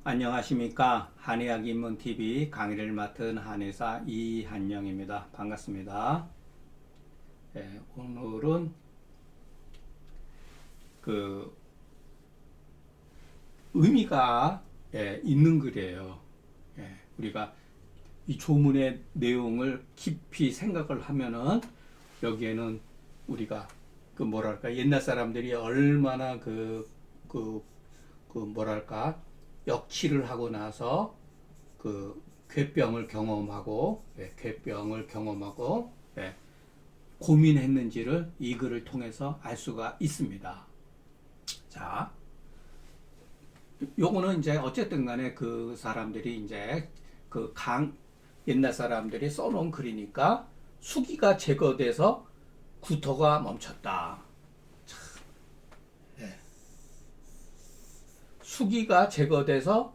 안녕하십니까. 한의학 입문TV 강의를 맡은 한의사 이한영입니다. 반갑습니다. 오늘은 그 의미가 있는 글이에요. 우리가 이 조문의 내용을 깊이 생각을 하면은 여기에는 우리가 그 뭐랄까 옛날 사람들이 얼마나 뭐랄까 역치를 하고 나서 그 괴병을 경험하고 고민했는지를 이 글을 통해서 알 수가 있습니다. 자, 요거는 이제 어쨌든 간에 그 사람들이 이제 옛날 사람들이 써놓은 글이니까 수기가 제거돼서 구토가 멈췄다. 수기가 제거돼서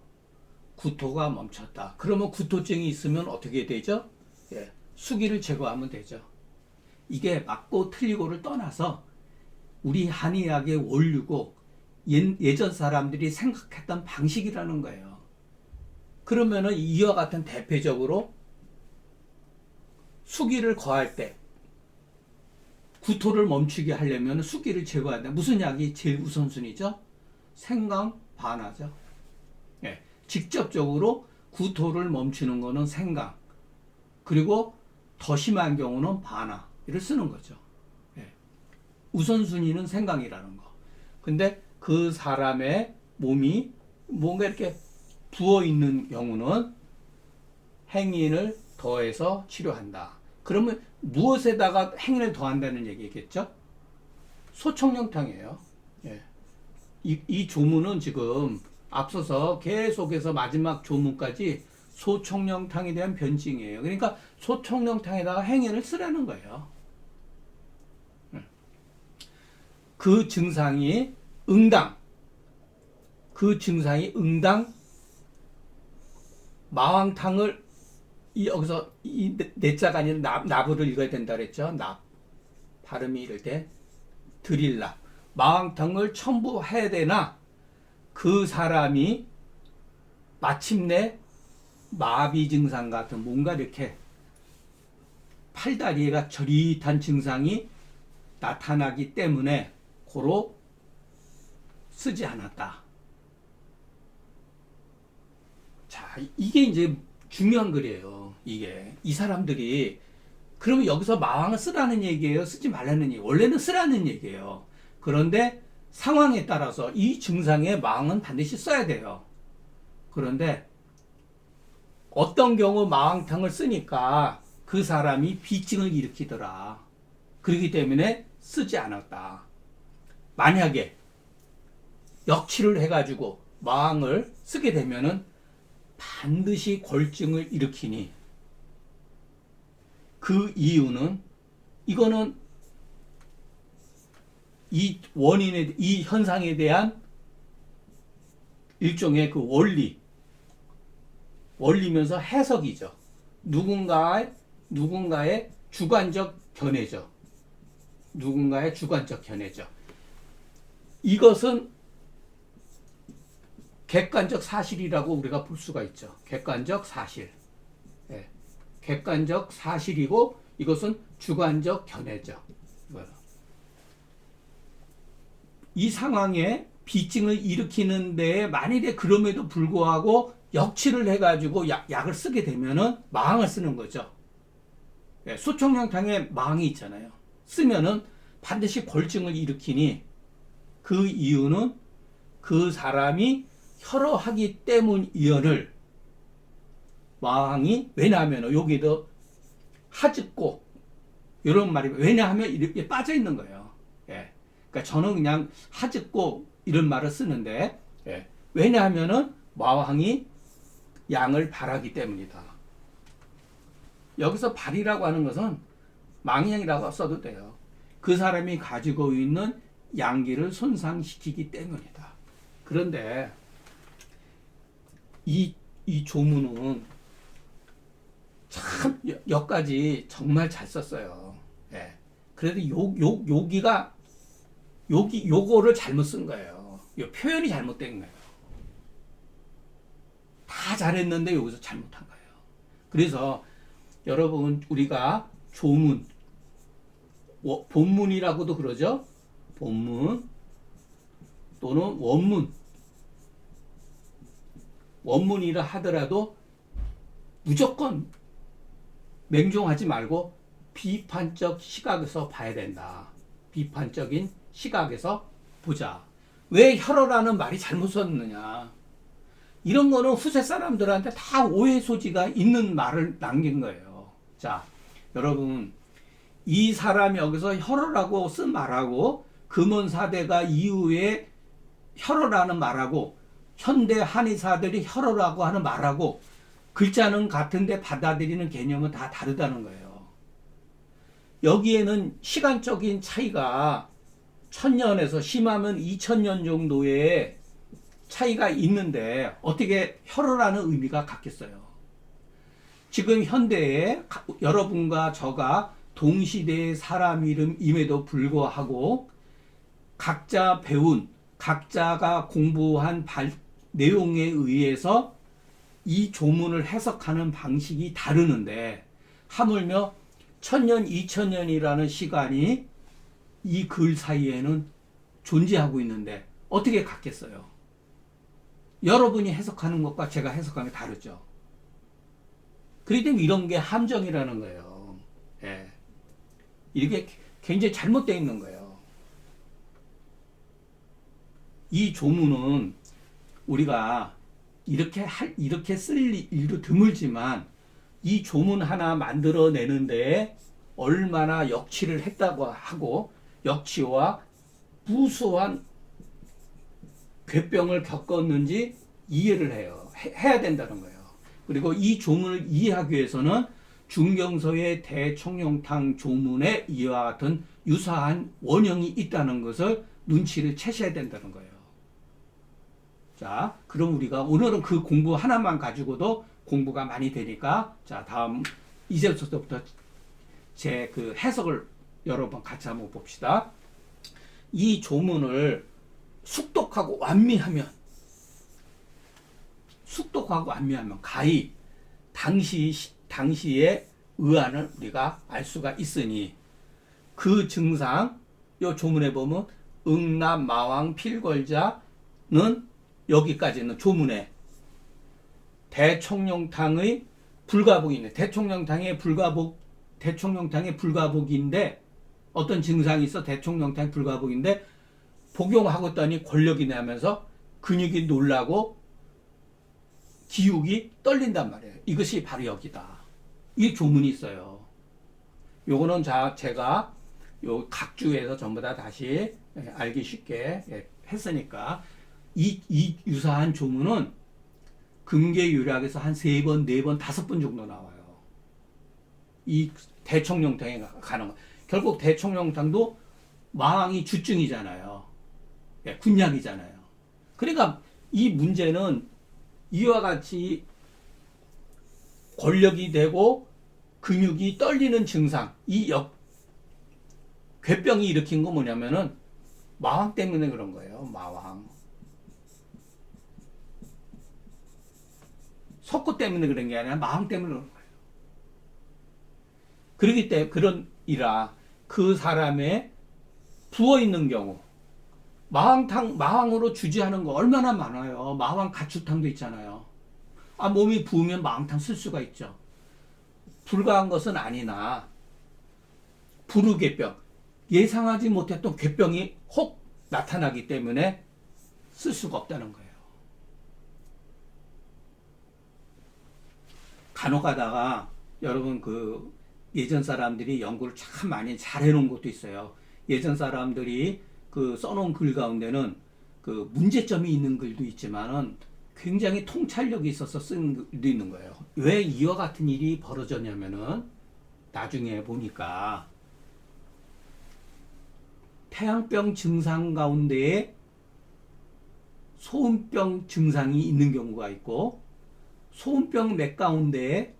구토가 멈췄다. 그러면 구토증이 있으면 어떻게 되죠? 수기를 제거하면 되죠. 이게 맞고 틀리고를 떠나서 우리 한의학의 원류고 예전 사람들이 생각했던 방식이라는 거예요. 그러면은 이와 같은 대표적으로 수기를 거할 때 구토를 멈추게 하려면 수기를 제거해야 돼. 무슨 약이 제일 우선순위죠? 생강, 반하죠. 직접적으로 구토를 멈추는 거는 생강, 그리고 더 심한 경우는 반하를 쓰는 거죠. 우선순위는 생강이라는 거. 근데 그 사람의 몸이 뭔가 이렇게 부어 있는 경우는 행인을 더해서 치료한다. 그러면 무엇에다가 행인을 더한다는 얘기겠죠? 소청령탕이에요. 이 조문은 지금 앞서서 계속해서 마지막 조문까지 소청령탕에 대한 변증이에요. 그러니까 소청령탕에다가 행인을 쓰라는 거예요. 그 증상이 응당, 마왕탕을 여기서 이 내자가 아니라 나부를 읽어야 된다 그랬죠. 발음이 이럴 때 드릴라. 마왕탕을 첨부해야 되나 그 사람이 마침내 마비 증상 같은 뭔가 이렇게 팔다리가 저릿한 증상이 나타나기 때문에 고로 쓰지 않았다. 자, 이게 이제 중요한 글이에요. 이 사람들이 그러면 여기서 마왕을 쓰라는 얘기예요? 쓰지 말라는 얘기예요? 원래는 쓰라는 얘기예요. 그런데 상황에 따라서 이 증상에 마왕은 반드시 써야 돼요. 그런데 어떤 경우 마왕탕을 쓰니까 그 사람이 비증을 일으키더라. 그렇기 때문에 쓰지 않았다. 만약에 역치를 해가지고 마왕을 쓰게 되면은 반드시 골증을 일으키니 그 이유는 이거는 이 현상에 대한 일종의 그 원리면서 해석이죠. 누군가의 주관적 견해죠. 이것은 객관적 사실이라고 우리가 볼 수가 있죠. 객관적 사실. 객관적 사실이고 이것은 주관적 견해죠. 이 상황에 비증을 일으키는 데에 만일에 그럼에도 불구하고 역치를 해가지고 약을 쓰게 되면은 마왕을 쓰는 거죠. 소청령탕에 마왕이 있잖아요. 쓰면은 반드시 골증을 일으키니 그 이유는 그 사람이 혈어하기 때문이언을 마왕이 왜냐하면 여기도 하짓고 이런 말이 왜냐하면 이렇게 빠져 있는 거예요. 그러니까 저는 그냥 하짓고 이런 말을 쓰는데 왜냐하면은 마왕이 양을 발하기 때문이다. 여기서 발이라고 하는 것은 망양이라고 써도 돼요. 그 사람이 가지고 있는 양기를 손상시키기 때문이다. 그런데 이 조문은 참 여기까지 정말 잘 썼어요. 그래도 요거를 잘못 쓴 거예요. 요 표현이 잘못된 거예요. 다 잘했는데 여기서 잘못한 거예요. 그래서 여러분 우리가 조문, 본문이라고도 그러죠. 본문 또는 원문이라 하더라도 무조건 맹종하지 말고 비판적 시각에서 봐야 된다. 비판적인 시각에서 보자. 왜 혈어라는 말이 잘못 썼느냐. 이런 거는 후세 사람들한테 다 오해 소지가 있는 말을 남긴 거예요. 자, 여러분, 이 사람이 여기서 혈어라고 쓴 말하고 금원사대가 이후에 혈어라는 말하고 현대 한의사들이 혈어라고 하는 말하고 글자는 같은데 받아들이는 개념은 다 다르다는 거예요. 여기에는 시간적인 차이가 1000년에서 심하면 2000년 정도의 차이가 있는데 어떻게 혈어라는 의미가 같겠어요? 지금 현대에 여러분과 저가 동시대의 사람 이름임에도 불구하고 각자 배운, 각자가 공부한 내용에 의해서 이 조문을 해석하는 방식이 다르는데 하물며 1000년, 2000년이라는 시간이 이 글 사이에는 존재하고 있는데 어떻게 같겠어요? 여러분이 해석하는 것과 제가 해석하는 게 다르죠. 그렇기 때문에 이런 게 함정이라는 거예요. 예. 이게 굉장히 잘못되어 있는 거예요. 이 조문은 우리가 이렇게 쓸 일도 드물지만 이 조문 하나 만들어내는데 얼마나 역치를 했다고 하고 역치와 무수한 괴병을 겪었는지 이해를 해야 된다는 거예요. 그리고 이 조문을 이해하기 위해서는 중경서의 대청룡탕 조문에 이와 같은 유사한 원형이 있다는 것을 눈치를 채셔야 된다는 거예요. 자, 그럼 우리가 오늘은 그 공부 하나만 가지고도 공부가 많이 되니까 자, 다음 이제부터 제 그 해석을 여러 번 같이 한번 봅시다. 이 조문을 숙독하고 완미하면 가히 당시의 의안을 우리가 알 수가 있으니 그 증상 요 조문에 보면 응남 마왕 필궐자는 여기까지는 조문에 대청룡탕의 불가복이 있네. 대청룡탕의 불가복인데 어떤 증상이 있어? 대청룡탕의 불가복인데 복용하고 있더니 권력이 나면서 근육이 놀라고 기욱이 떨린단 말이에요. 이것이 바로 여기다. 이 조문이 있어요. 요거는 제가 요 각주에서 전부 다 다시 알기 쉽게 했으니까 이 유사한 조문은 금계유략에서 한 3번, 4번, 5번 정도 나와요. 이 대청룡탕에 가는 거. 결국 대청룡탕도 마왕이 주증이잖아요. 군약이잖아요. 그러니까 이 문제는 이와 같이 권력이 되고 근육이 떨리는 증상, 괴병이 일으킨 거 뭐냐면은 마왕 때문에 그런 거예요. 마왕. 석고 때문에 그런 게 아니라 마왕 때문에 그런 거예요. 그러기 때문에 그런이라 그 사람의 부어 있는 경우 마왕으로 주지하는 거 얼마나 많아요. 마왕 가추탕도 있잖아요. 몸이 부으면 마왕탕 쓸 수가 있죠. 불가한 것은 아니나 불우괴병, 예상하지 못했던 괴병이 혹 나타나기 때문에 쓸 수가 없다는 거예요. 간혹 가다가 여러분 그 예전 사람들이 연구를 참 많이 잘 해놓은 것도 있어요. 예전 사람들이 그 써놓은 글 가운데는 그 문제점이 있는 글도 있지만은 굉장히 통찰력이 있어서 쓴 글도 있는 거예요. 왜 이와 같은 일이 벌어졌냐면은 나중에 보니까 태양병 증상 가운데에 소음병 증상이 있는 경우가 있고 소음병 맥 가운데에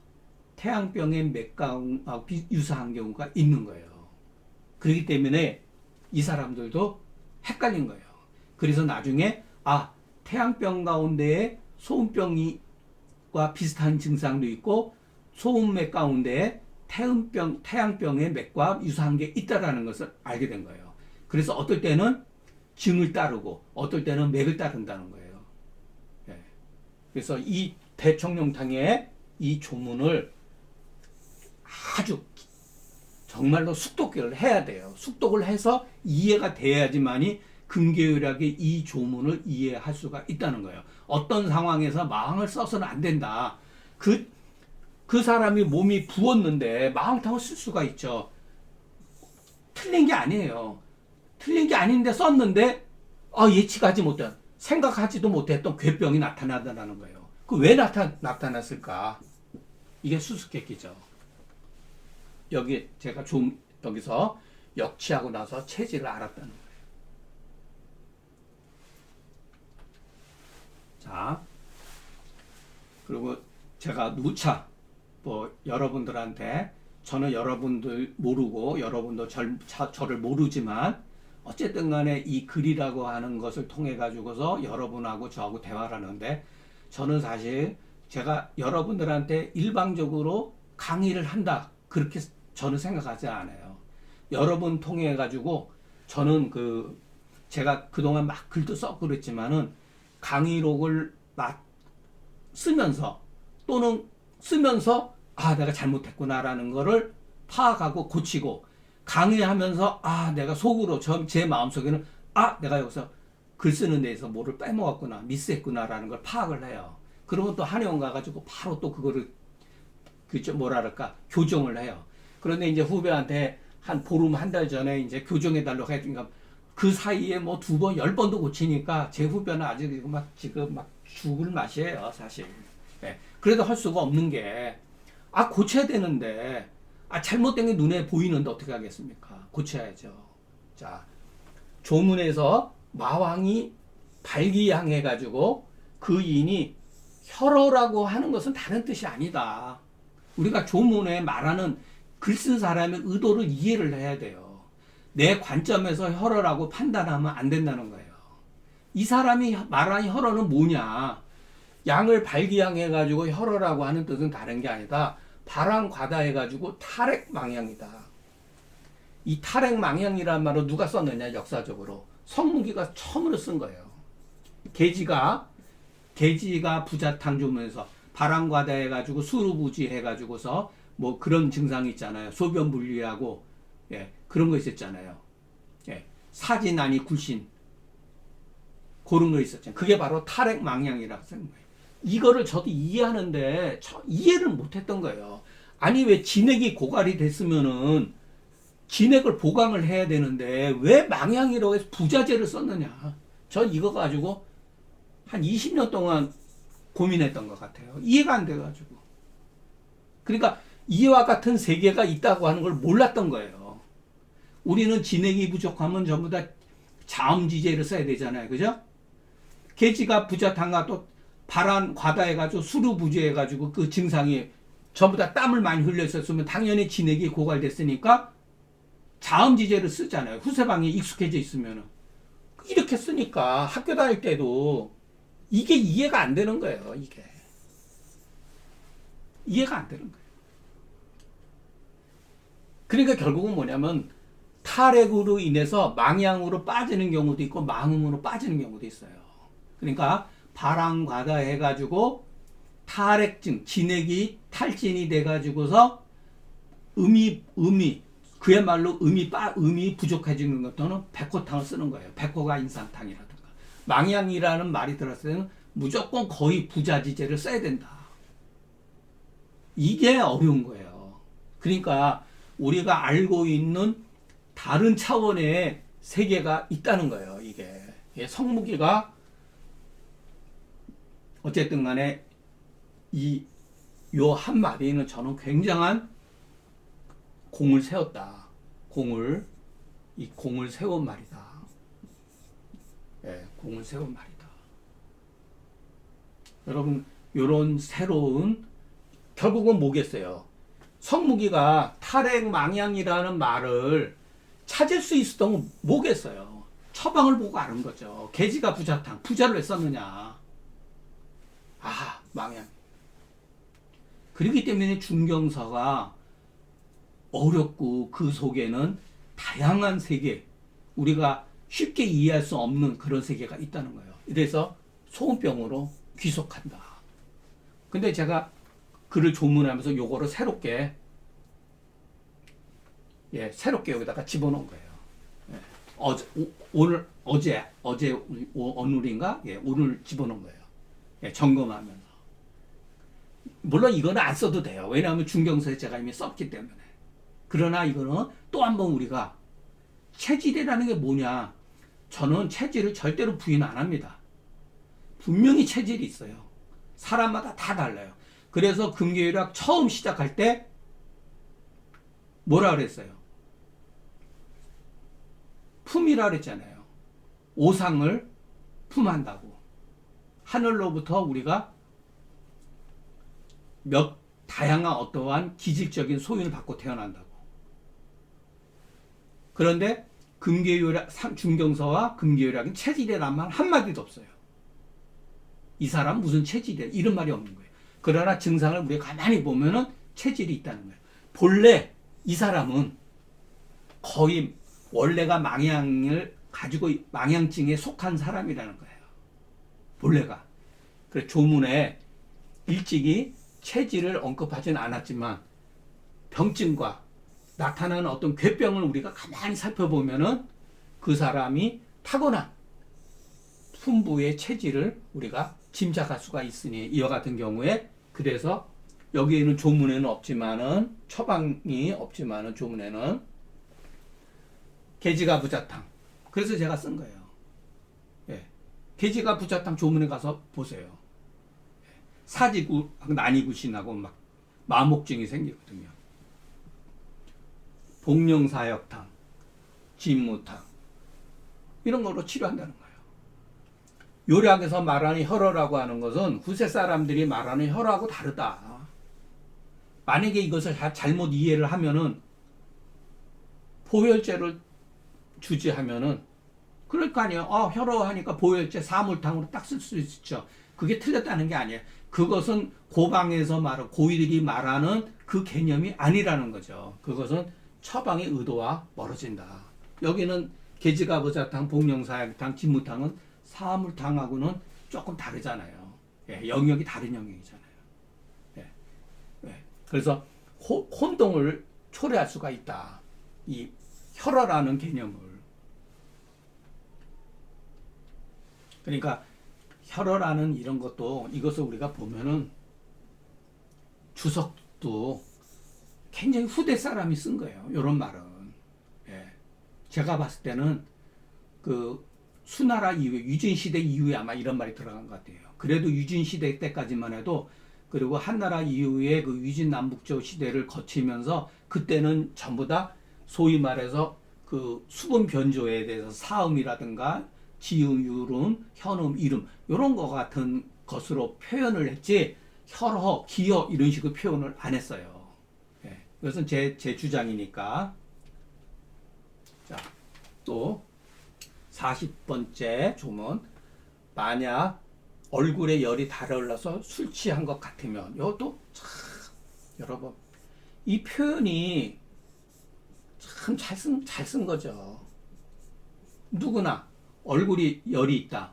태양병의 맥하고 유사한 경우가 있는 거예요. 그렇기 때문에 이 사람들도 헷갈린 거예요. 그래서 나중에 태양병 가운데에 소음병이 맥과 비슷한 증상도 있고 소음맥 가운데 태양병의 맥과 유사한 게 있다라는 것을 알게 된 거예요. 그래서 어떨 때는 증을 따르고 어떨 때는 맥을 따른다는 거예요. 예. 그래서 이 대청룡탕의 이 조문을 아주 정말로 숙독을 해야 돼요. 숙독을 해서 이해가 돼야지만이 근계율학의 이 조문을 이해할 수가 있다는 거예요. 어떤 상황에서 마항을 써서는 안 된다. 그 사람이 몸이 부었는데 마항탕을 쓸 수가 있죠. 틀린 게 아니에요. 틀린 게 아닌데 썼는데 예측하지 못한, 생각하지도 못했던 괴병이 나타나다는 거예요. 그 왜 나타났을까? 이게 수수께끼죠. 여기 제가 좀 여기서 역치하고 나서 체질을 알았다는 거예요. 자, 그리고 제가 누차 여러분들한테, 저는 여러분들 모르고 여러분도 저를 모르지만 어쨌든 간에 이 글이라고 하는 것을 통해 가지고서 여러분하고 저하고 대화를 하는데, 저는 사실 제가 여러분들한테 일방적으로 강의를 한다 그렇게 저는 생각하지 않아요. 여러분 통해 가지고 저는 제가 그동안 막 글도 썼고 그랬지만은 강의록을 쓰면서 또는 쓰면서 내가 잘못했구나라는 거를 파악하고 고치고, 강의하면서 내가 속으로 제 마음속에는 내가 여기서 글 쓰는 데에서 뭐를 빼먹었구나, 미스했구나라는 걸 파악을 해요. 그러면 또 한의원 가가지고 바로 또 그거를 교정을 해요. 그런데 이제 후배한테 한 보름 한 달 전에 이제 교정해달라고 해주니까 그 사이에 뭐 2번, 10번도 고치니까 제 후배는 아직 지금 막 죽을 맛이에요, 사실. 네. 그래도 할 수가 없는 게, 고쳐야 되는데, 잘못된 게 눈에 보이는데 어떻게 하겠습니까? 고쳐야죠. 자, 조문에서 마왕이 발기향해가지고 그 인이 혈어라고 하는 것은 다른 뜻이 아니다. 우리가 조문에 말하는 글 쓴 사람의 의도를 이해를 해야 돼요. 내 관점에서 혈어라고 판단하면 안 된다는 거예요. 이 사람이 말하는 혈어는 뭐냐? 양을 발기향해가지고 혈어라고 하는 뜻은 다른 게 아니다. 발왕과다해가지고 탈핵망향이다. 이 탈핵망향이란 말을 누가 썼느냐, 역사적으로. 성무기가 처음으로 쓴 거예요. 계지가 부자탕 조문에서 발왕과다해가지고 수루부지해가지고서 뭐 그런 증상이 있잖아요. 소변 분리하고, 그런 거 있었잖아요. 사진 아니 굴신. 그런 거 있었잖아요. 그게 바로 탈핵망향이라고 쓰는 거예요. 이거를 저도 이해하는데 이해를 못했던 거예요. 아니 왜 진액이 고갈이 됐으면은 진액을 보강을 해야 되는데 왜 망향이라고 해서 부자재를 썼느냐. 전 이거 가지고 한 20년 동안 고민했던 것 같아요. 이해가 안 돼가지고. 그러니까 이와 같은 세계가 있다고 하는 걸 몰랐던 거예요. 우리는 진액이 부족하면 전부 다 자음지제를 써야 되잖아요. 그죠? 계지가 부자탕과 또 발한 과다해가지고 수루부지해가지고 그 증상이 전부 다 땀을 많이 흘려 있었으면 당연히 진액이 고갈됐으니까 자음지제를 쓰잖아요. 후세방에 익숙해져 있으면. 이렇게 쓰니까 학교 다닐 때도 이게 이해가 안 되는 거예요. 이게. 이해가 안 되는 거예요. 그러니까 결국은 뭐냐면 탈핵으로 인해서 망향으로 빠지는 경우도 있고 망음으로 빠지는 경우도 있어요. 그러니까 발왕과다해가지고 탈핵증, 진액이 탈진이 돼가지고서 그야말로 음이 부족해지는 것도는 백호탕을 쓰는 거예요. 백호가 인삼탕이라든가. 망향이라는 말이 들었을 때는 무조건 거의 부자지제를 써야 된다. 이게 어려운 거예요. 그러니까 우리가 알고 있는 다른 차원의 세계가 있다는 거예요. 이게 성무기가 어쨌든 간에 요 한마디는 저는 굉장한 공을 세웠다. 공을 세운 말이다. 공을 세운 말이다. 여러분, 요런 새로운, 결국은 뭐겠어요? 성무기가 탈핵망향이라는 말을 찾을 수 있었던 건 뭐겠어요? 처방을 보고 아는 거죠. 계지가 부자탕, 부자를 왜 썼느냐? 망향. 그렇기 때문에 중경서가 어렵고 그 속에는 다양한 세계, 우리가 쉽게 이해할 수 없는 그런 세계가 있다는 거예요. 이래서 소음병으로 귀속한다. 근데 제가 글을 조문하면서 요거를 새롭게 새롭게 여기다가 집어넣은 거예요. 어제 오늘인가? 오늘 집어넣은 거예요. 점검하면서. 물론 이거는 안 써도 돼요. 왜냐하면 중경서에 제가 이미 썼기 때문에. 그러나 이거는 또 한 번 우리가 체질이라는 게 뭐냐? 저는 체질을 절대로 부인 안 합니다. 분명히 체질이 있어요. 사람마다 다 달라요. 그래서 금계율학 처음 시작할 때 뭐라 그랬어요? 품이라 그랬잖아요. 오상을 품한다고. 하늘로부터 우리가 몇 다양한 어떠한 기질적인 소윤을 받고 태어난다고. 그런데 금계율학, 중경서와 금계율학은 체질이란 말 한마디도 없어요. 이 사람 무슨 체질이야? 이런 말이 없는 거예요. 그러나 증상을 우리가 가만히 보면은 체질이 있다는 거예요. 본래 이 사람은 거의 원래가 망향을 가지고 망향증에 속한 사람이라는 거예요. 본래가. 그래서 조문에 일찍이 체질을 언급하진 않았지만 병증과 나타나는 어떤 괴병을 우리가 가만히 살펴보면은 그 사람이 타고난 품부의 체질을 우리가 짐작할 수가 있으니 이와 같은 경우에 그래서 여기에는 조문에는 없지만은 처방이 없지만은 조문에는 계지가부자탕. 그래서 제가 쓴 거예요. 계지가부자탕 조문에 가서 보세요. 사지구, 난이구신하고 막 마목증이 생기거든요. 복령사역탕, 진무탕 이런 걸로 치료한다는 거예요. 요약에서 말하는 혈어라고 하는 것은 후세 사람들이 말하는 혈어하고 다르다. 만약에 이것을 잘못 이해를 하면은 보혈제를 주지하면은 그럴 거 아니에요. 혈어 하니까 보혈제 사물탕으로 딱 쓸 수 있죠. 그게 틀렸다는 게 아니에요. 그것은 고방에서 말하는 고의들이 말하는 그 개념이 아니라는 거죠. 그것은 처방의 의도와 멀어진다. 여기는 계지가부자탕, 복령사약탕, 진무탕은 사물탕하고는 조금 다르잖아요. 영역이 다른 영역이잖아요. 그래서 혼동을 초래할 수가 있다. 이 혈어라는 개념을. 그러니까 혈어라는 이런 것도 이것을 우리가 보면은 주석도 굉장히 후대 사람이 쓴 거예요. 이런 말은. 제가 봤을 때는 그 수나라 이후에 유진 시대 이후에 아마 이런 말이 들어간 것 같아요. 그래도 유진 시대 때까지만 해도 그리고 한나라 이후에 그 유진 남북조 시대를 거치면서 그때는 전부 다 소위 말해서 그 수분 변조에 대해서 사음이라든가 지음, 유름, 현음, 이름 이런 거 같은 것으로 표현을 했지 혈허, 기허 이런 식으로 표현을 안 했어요. 이것은 제 주장이니까. 자, 또 40번째 조문. 만약 얼굴에 열이 달아올라서 술 취한 것 같으면 이것도 참 여러분 이 표현이 참 잘 쓴 거죠. 누구나 얼굴이 열이 있다.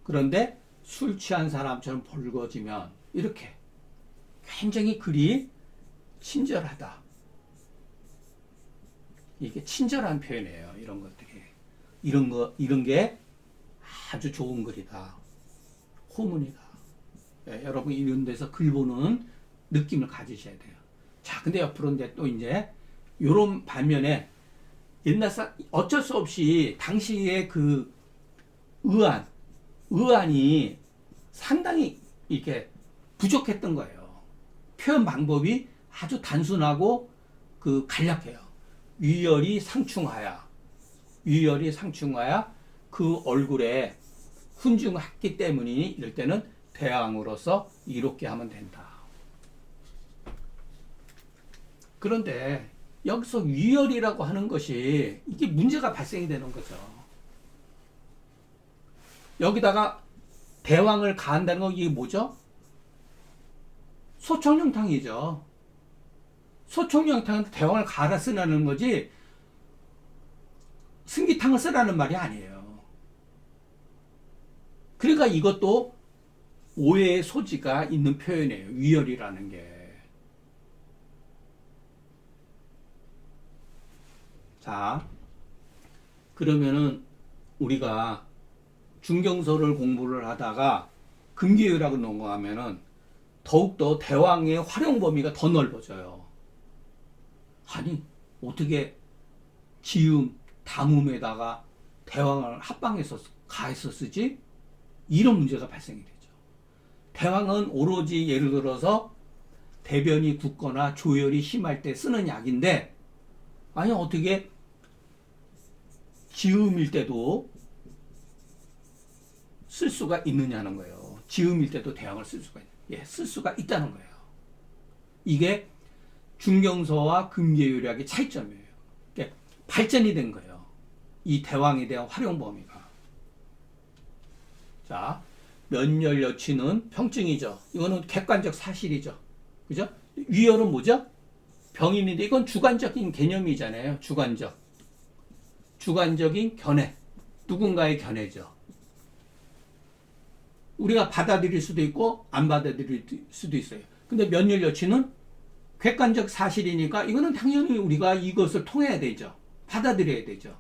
그런데 술 취한 사람처럼 붉어지면 이렇게 굉장히 글이 친절하다. 이게 친절한 표현이에요. 이런 것들이. 이런 게 아주 좋은 글이다. 호문이다. 여러분 이런 데서 글 보는 느낌을 가지셔야 돼요. 자, 근데 옆으로 이제 요런 반면에 옛날 어쩔 수 없이 당시에 그 의안이 상당히 이렇게 부족했던 거예요. 표현 방법이 아주 단순하고 그 간략해요. 위열이 상충하야 그 얼굴에 훈증했기 때문이니 이럴 때는 대왕으로서 이롭게 하면 된다. 그런데 여기서 위열이라고 하는 것이 이게 문제가 발생이 되는 거죠. 여기다가 대왕을 가한다는 건 이게 뭐죠? 소총령탕이죠. 소총령탕은 대왕을 갈아 쓰라는 거지 승기탕을 쓰라는 말이 아니에요. 그러니까 이것도 오해의 소지가 있는 표현이에요. 위열이라는 게. 자, 그러면은 우리가 중경서를 공부를 하다가 금기율학을 넘어가면은 더욱더 대왕의 활용 범위가 더 넓어져요. 아니, 어떻게 지음, 담음에다가 대왕을 합방해서 가해서 쓰지? 이런 문제가 발생이 되죠. 대왕은 오로지 예를 들어서 대변이 굳거나 조열이 심할 때 쓰는 약인데, 아니, 어떻게 지음일 때도 쓸 수가 있느냐는 거예요. 지음일 때도 대왕을 쓸 수가 쓸 수가 있다는 거예요. 이게 중경서와 금계율학의 차이점이에요. 그러니까 발전이 된 거예요. 이 대왕에 대한 활용 범위가. 자, 면열 여치는 평증이죠. 이거는 객관적 사실이죠. 그죠? 위열은 뭐죠? 병인인데 이건 주관적인 개념이잖아요. 주관적인 견해. 누군가의 견해죠. 우리가 받아들일 수도 있고 안 받아들일 수도 있어요. 근데 면열 여치는 객관적 사실이니까 이거는 당연히 우리가 이것을 통해야 되죠. 받아들여야 되죠.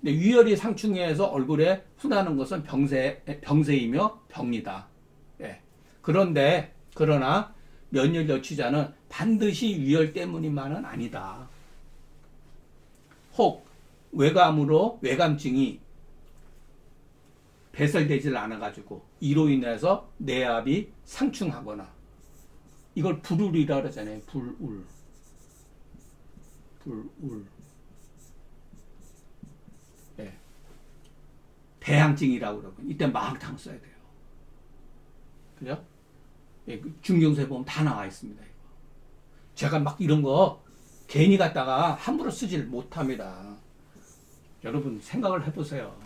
근데 위열이 상충해서 얼굴에 훈하는 것은 병세이며 병이다. 예. 그러나 면열 여치자는 반드시 위열 때문이만은 아니다. 혹 외감으로 외감증이 배설되질 않아가지고 이로 인해서 내압이 상충하거나 이걸 불울이라 그러잖아요. 불울. 예. 대항증이라고 그러고 이때 마항탕 써야 돼요. 그죠? 예, 중경서에 보면 다 나와 있습니다. 이거. 제가 막 이런 거 괜히 갖다가 함부로 쓰질 못합니다. 여러분 생각을 해보세요.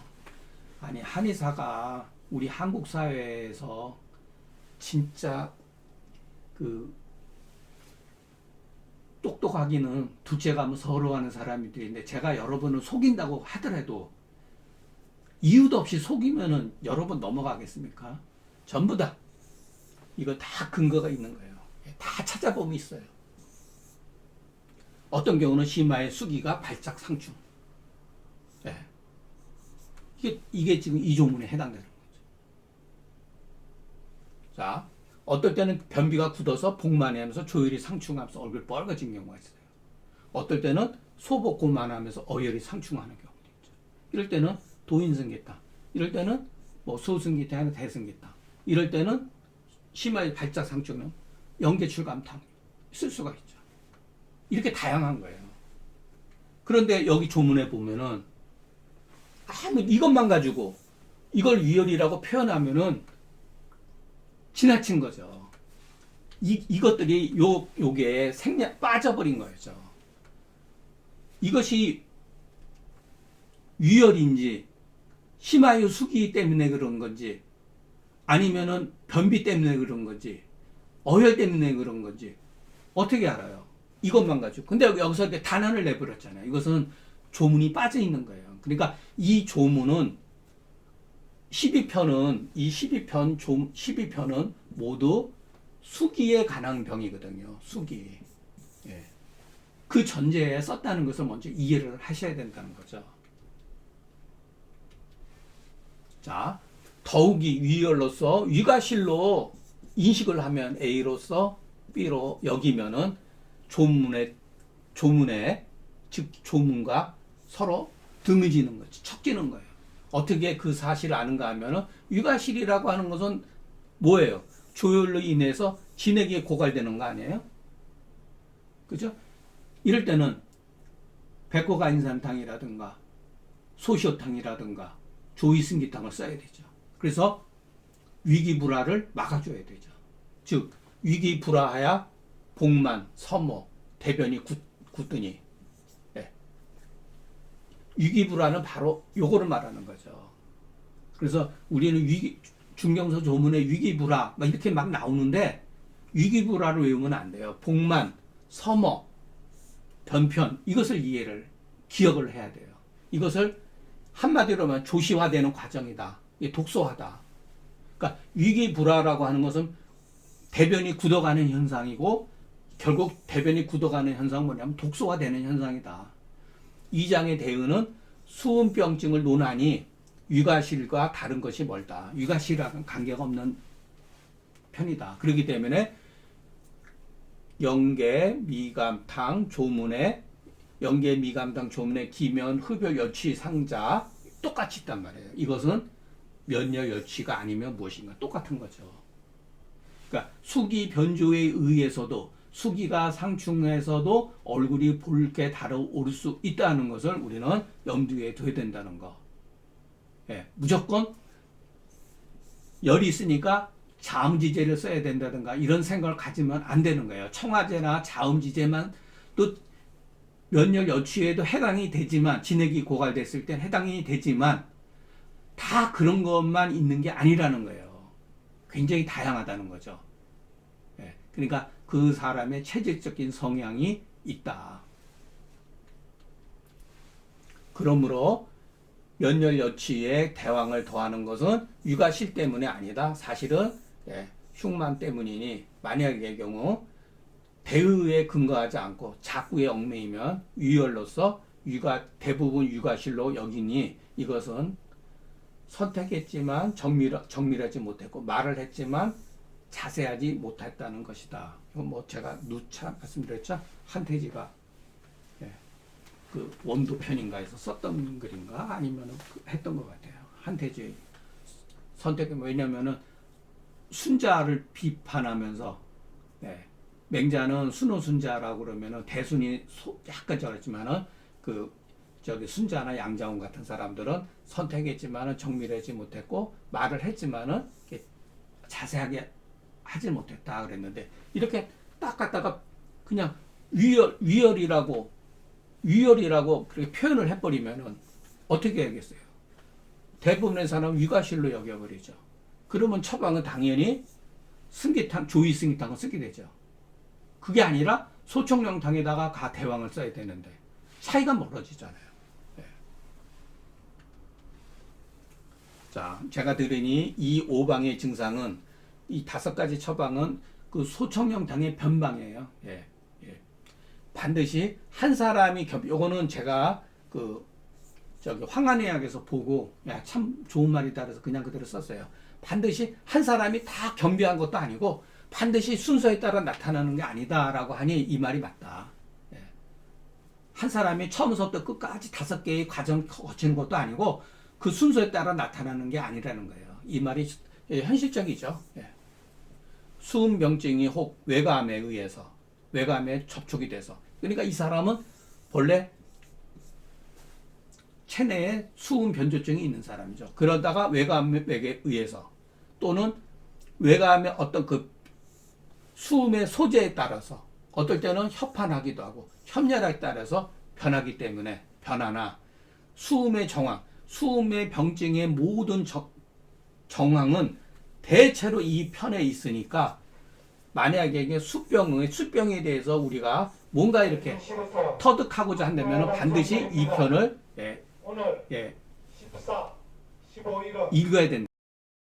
아니 한의사가 우리 한국 사회에서 진짜 그 똑똑하기는 둘째 가면 서러워하는 사람들인데 제가 여러분을 속인다고 하더라도 이유도 없이 속이면은 여러분 넘어가겠습니까? 전부 다 이거 다 근거가 있는 거예요. 다 찾아보면 있어요. 어떤 경우는 심화의 수기가 발작 상충. 네. 이게 지금 이 조문에 해당되는 거죠. 자, 어떨 때는 변비가 굳어서 복만해하면서 조혈이 상충하면서 얼굴 빨개진 경우가 있어요. 어떨 때는 소복고만하면서 어혈이 상충하는 경우도 있죠. 이럴 때는 도인승기타, 이럴 때는 뭐 소승기타, 대승기타, 이럴 때는 심하게 발작 상충은 영계출감탕 쓸 수가 있죠. 이렇게 다양한 거예요. 그런데 여기 조문에 보면은 이것만 가지고 이걸 위열이라고 표현하면은 지나친 거죠. 이것들이 요게 빠져버린 거죠. 이것이 위열인지 심하유 수기 때문에 그런 건지 아니면은 변비 때문에 그런 건지 어혈 때문에 그런 건지 어떻게 알아요? 이것만 가지고. 근데 여기서 이렇게 단언을 내버렸잖아요. 이것은 조문이 빠져 있는 거예요. 그러니까 이 조문은 12편은 모두 수기에 관한 병이거든요. 수기. 예. 그 전제에 썼다는 것을 먼저 이해를 하셔야 된다는 거죠. 자, 더욱이 위열로서 위가실로 인식을 하면 A로서 B로 여기면은 조문에 즉 조문과 서로 등지는 거지, 척지는 거예요. 어떻게 그 사실을 아는가 하면은 위가실이라고 하는 것은 뭐예요? 조혈로 인해서 진액이 고갈되는 거 아니에요? 그죠? 이럴 때는 백호가인산탕이라든가 소시오탕이라든가 조이승기탕을 써야 되죠. 그래서 위기불화를 막아줘야 되죠. 즉 위기불화하야 복만, 서모, 대변이 굳더니 위기불화는 바로 요거를 말하는 거죠. 그래서 우리는 중경서 조문에 위기불화 막 이렇게 막 나오는데 위기불화를 외우면 안 돼요. 복만, 서머, 변편 이것을 기억을 해야 돼요. 이것을 한마디로 하면 조시화되는 과정이다. 독소화다. 그러니까 위기불화라고 하는 것은 대변이 굳어가는 현상이고 결국 대변이 굳어가는 현상은 뭐냐면 독소화되는 현상이다. 2장의 대응은 수은병증을 논하니 위가실과 다른 것이 멀다. 위가실하고는 관계가 없는 편이다. 그렇기 때문에 영계, 미감탕, 조문에 영계, 미감탕, 조문에 기면, 흡요, 여취, 상자 똑같이 있단 말이에요. 이것은 면역 여취가 아니면 무엇인가 똑같은 거죠. 그러니까 수기 변조에 의해서도 수기가 상충해서도 얼굴이 붉게 달아오를 수 있다는 것을 우리는 염두에 둬야 된다는 거. 예, 무조건 열이 있으니까 자음지제를 써야 된다든가 이런 생각을 가지면 안 되는 거예요. 청아제나 자음지제만 또 면역 여취에도 해당이 되지만 진액이 고갈됐을 땐 해당이 되지만 다 그런 것만 있는 게 아니라는 거예요. 굉장히 다양하다는 거죠. 예, 그러니까 그 사람의 체질적인 성향이 있다. 그러므로 면역 여취에 대왕을 더하는 것은 위가실 때문에 아니다. 사실은 흉만 때문이니 만약의 경우 대의에 근거하지 않고 작구에 얽매이면 위열로서 대부분 위가실로 여기니 이것은 선택했지만 정밀하지 못했고 말을 했지만 자세하지 못했다는 것이다. 이건 뭐 제가 누차 말씀드렸죠. 한태지가 그 원도편인가에서 썼던 글인가 아니면 했던 것 같아요. 한태지 선택은 왜냐면은 순자를 비판하면서 맹자는 순호순자라고 그러면은 대순이 약간 저랬지만은 순자나 양자원 같은 사람들은 선택했지만은 정밀하지 못했고 말을 했지만은 자세하게 하지 못했다 그랬는데 이렇게 딱 갖다가 그냥 위열이라고 그렇게 표현을 해버리면은 어떻게 해야겠어요? 대부분의 사람은 위가실로 여겨버리죠. 그러면 처방은 당연히 승기탕, 조이 승기탕을 쓰게 되죠. 그게 아니라 소총령탕에다가 대왕을 써야 되는데 차이가 멀어지잖아요. 네. 자, 제가 들으니 이 5방의 증상은 이 5가지 처방은 그 소총령탕의 변방이에요. 예. 반드시 한 사람이 요거는 제가 황한의학에서 보고 참 좋은 말이다 그래서 그냥 그대로 썼어요. 반드시 한 사람이 다 겸비한 것도 아니고 반드시 순서에 따라 나타나는 게 아니다라고 하니 이 말이 맞다. 한 사람이 처음부터 끝까지 5개의 과정 거치는 것도 아니고 그 순서에 따라 나타나는 게 아니라는 거예요. 이 말이 현실적이죠. 수은병증이 혹 외감에 의해서 외감에 접촉이 돼서 그러니까 이 사람은 본래 체내에 수은 변조증이 있는 사람이죠. 그러다가 외감에 의해서 또는 외감의 어떤 그 수음의 소재에 따라서 어떨 때는 협환하기도 하고 협렬에 따라서 변하기 때문에 변화나 수음의 정황, 수음의 병증의 모든 정황은 대체로 이 편에 있으니까 만약에 수병에 대해서 우리가 뭔가 이렇게 터득하고자 한다면 반드시 이 편을 오늘 14, 15일은 읽어야 된다.